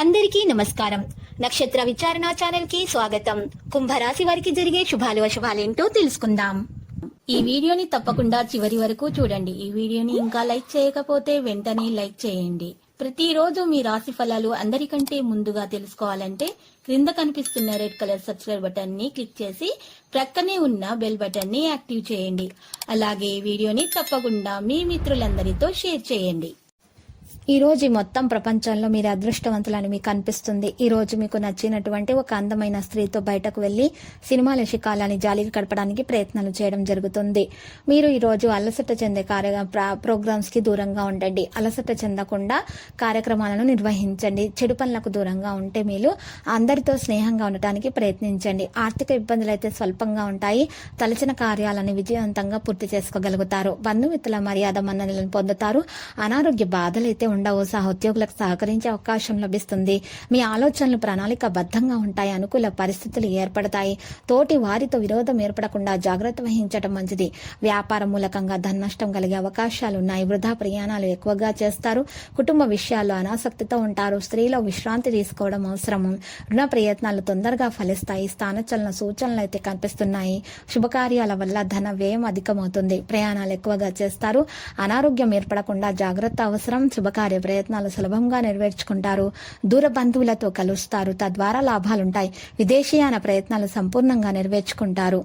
అందరికీ నమస్కారం. నక్షత్ర విచారణ ఛానల్ కి స్వాగతం. కుంభరాశి వారికి జరిగే శుభాలు అశుభాలేంటో తెలుసుకుందాం. ఈ వీడియోని తప్పకుండా చివరి వరకు చూడండి. ఈ వీడియోని ఇంకా లైక్ చేయకపోతే వెంటనే లైక్ చేయండి. ప్రతిరోజు మీ రాశి ఫలాలు అందరికంటే ముందుగా తెలుసుకోవాలంటే క్రింద కనిపిస్తున్న రెడ్ కలర్ సబ్స్క్రైబ్ బటన్ ని క్లిక్ చేసి ప్రక్కనే ఉన్న బెల్ బటన్ ని యాక్టివ్ చేయండి. అలాగే ఈ వీడియోని తప్పకుండా మీ మిత్రులందరితో షేర్ చేయండి. ఈ రోజు మొత్తం ప్రపంచంలో మీరు అదృష్టవంతులని మీకు అనిపిస్తుంది. ఈ రోజు మీకు నచ్చినటువంటి ఒక అందమైన స్త్రీతో బయటకు వెళ్లి సినిమాల శిఖాలని జాలికి గడపడానికి ప్రయత్నాలు చేయడం జరుగుతుంది. మీరు ఈ రోజు అలసట చెందే ప్రోగ్రామ్స్ కి దూరంగా ఉండండి. అలసట చెందకుండా కార్యక్రమాలను నిర్వహించండి. చెడు పనులకు దూరంగా ఉంటే మీరు అందరితో స్నేహంగా ఉండటానికి ప్రయత్నించండి. ఆర్థిక ఇబ్బందులు అయితే స్వల్పంగా ఉంటాయి. తలచిన కార్యాలను విజయవంతంగా పూర్తి చేసుకోగలుగుతారు. బంధుమిత్రుల మర్యాద మన్ననలను పొందుతారు. అనారోగ్య బాధలు అయితే ఉండవు. సహోద్యోగులకు సహకరించే అవకాశం లభిస్తుంది. మీ ఆలోచనలు ప్రణాళికబద్ధంగా ఉంటాయి. అనుకూల పరిస్థితులు ఏర్పడతాయి. తోటి వారితో విరోధం ఏర్పడకుండా జాగ్రత్త వహించడం మంచిది. వ్యాపార మూలకంగా ధన నష్టం కలిగే అవకాశాలు ఉన్నాయి. వృధా ప్రయాణాలు ఎక్కువగా చేస్తారు. కుటుంబ విషయాల్లో అనాసక్తితో ఉంటారు. స్త్రీలో విశ్రాంతి తీసుకోవడం అవసరము. రుణ ప్రయత్నాలు తొందరగా ఫలిస్తాయి. స్థానచలన సూచనలు అయితే కనిపిస్తున్నాయి. శుభకార్యాల వల్ల ధన వ్యయం అధికమవుతుంది. ప్రయాణాలు ఎక్కువగా చేస్తారు. అనారోగ్యం ఏర్పడకుండా జాగ్రత్త అవసరం. శుభకార్య ప్రయత్నాలు సులభంగా నెరవేర్చుకుంటారు. దూర బంధువులతో కలుస్తారు. తద్వారా లాభాలుంటాయి. విదేశీయాన ప్రయత్నాలు సంపూర్ణంగా నెరవేర్చుకుంటారు.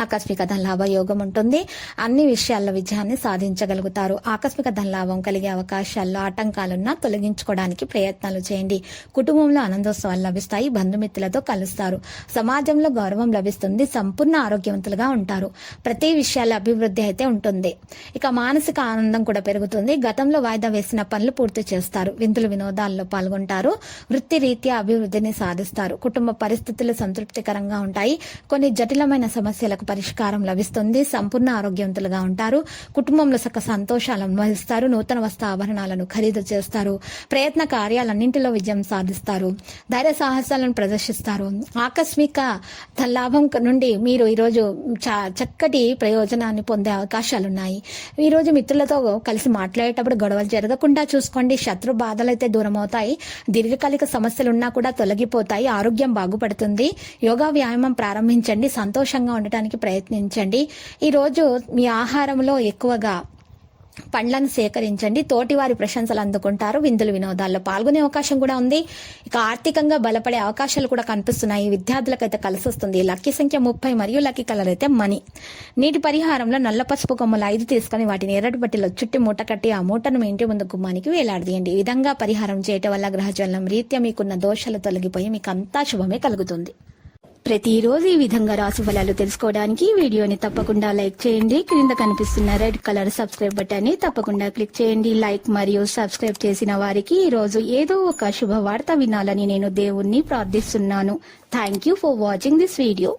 ఆకస్మిక ధనలాభ యోగం ఉంటుంది. అన్ని విషయాల్లో విజయాన్ని సాధించగలుగుతారు. ఆకస్మిక ధనలాభం కలిగే అవకాశాల్లో ఆటంకాలున్నా తొలగించుకోవడానికి ప్రయత్నాలు చేయండి. కుటుంబంలో ఆనందోత్సవాలు లభిస్తాయి. బంధుమిత్రులతో కలుస్తారు. సమాజంలో గౌరవం లభిస్తుంది. సంపూర్ణ ఆరోగ్యవంతులుగా ఉంటారు. ప్రతి విషయాల్లో అభివృద్ధి అయితే ఉంటుంది. ఇక మానసిక ఆనందం కూడా పెరుగుతుంది. గతంలో వాయిదా వేసిన పనులు పూర్తి చేస్తారు. విందులు వినోదాల్లో పాల్గొంటారు. వృత్తి రీత్యా అభివృద్ధిని సాధిస్తారు. కుటుంబ పరిస్థితులు సంతృప్తికరంగా ఉంటాయి. కొన్ని జటిలమైన సమస్యల పరిష్కారం లభిస్తుంది. సంపూర్ణ ఆరోగ్యవంతులుగా ఉంటారు. కుటుంబంలో సక సంతోషాలను అనుభవిస్తారు. నూతన వస్త్ర ఆభరణాలను ఖరీదు చేస్తారు. ప్రయత్న కార్యాలన్నింటిలో విజయం సాధిస్తారు. ధైర్య సాహసాలను ప్రదర్శిస్తారు. ఆకస్మిక లాభం నుండి మీరు ఈరోజు చక్కటి ప్రయోజనాన్ని పొందే అవకాశాలున్నాయి. ఈరోజు మిత్రులతో కలిసి మాట్లాడేటప్పుడు గొడవలు జరగకుండా చూసుకోండి. శత్రు బాధలైతే దూరం అవుతాయి. దీర్ఘకాలిక సమస్యలున్నా కూడా తొలగిపోతాయి. ఆరోగ్యం బాగుపడుతుంది. యోగా వ్యాయామం ప్రారంభించండి. సంతోషంగా ఉండటానికి ప్రయత్నించండి. ఈ రోజు మీ ఆహారంలో ఎక్కువగా పండ్లను సేకరించండి. తోటివారి ప్రశంసలు అందుకుంటారు. విందులు వినోదాల్లో పాల్గొనే అవకాశం కూడా ఉంది. ఇక ఆర్థికంగా బలపడే అవకాశాలు కూడా కనిపిస్తున్నాయి. విద్యార్థులకైతే కలిసి వస్తుంది. లక్కీ సంఖ్య 30 మరియు లక్కీ కలర్ అయితే మనీ. నీటి పరిహారంలో నల్ల పసుపు కొమ్మలు 5 తీసుకుని వాటిని ఎర్రటి బట్టిలో చుట్టి మూట కట్టి ఆ మూటను మీ ఇంటి ముందు గుమ్మానికి వేలాడదీయండి. ఈ విధంగా పరిహారం చేయటం వల్ల గ్రహజలం రీత్యా మీకున్న దోషాలు తొలగిపోయి మీకు అంతా శుభమే కలుగుతుంది. ప్రతిరోజు ఈ విధంగా రాశి ఫలాలు తెలుసుకోవడానికి వీడియోని తప్పకుండా లైక్ చేయండి. క్రింద కనిపిస్తున్న రెడ్ కలర్ సబ్స్క్రైబ్ బటన్ ని తప్పకుండా క్లిక్ చేయండి. లైక్ మరియు సబ్స్క్రైబ్ చేసిన వారికి ఈ రోజు ఏదో ఒక శుభవార్త వినాలని నేను దేవుణ్ణి ప్రార్థిస్తున్నాను. Thank you for watching this video.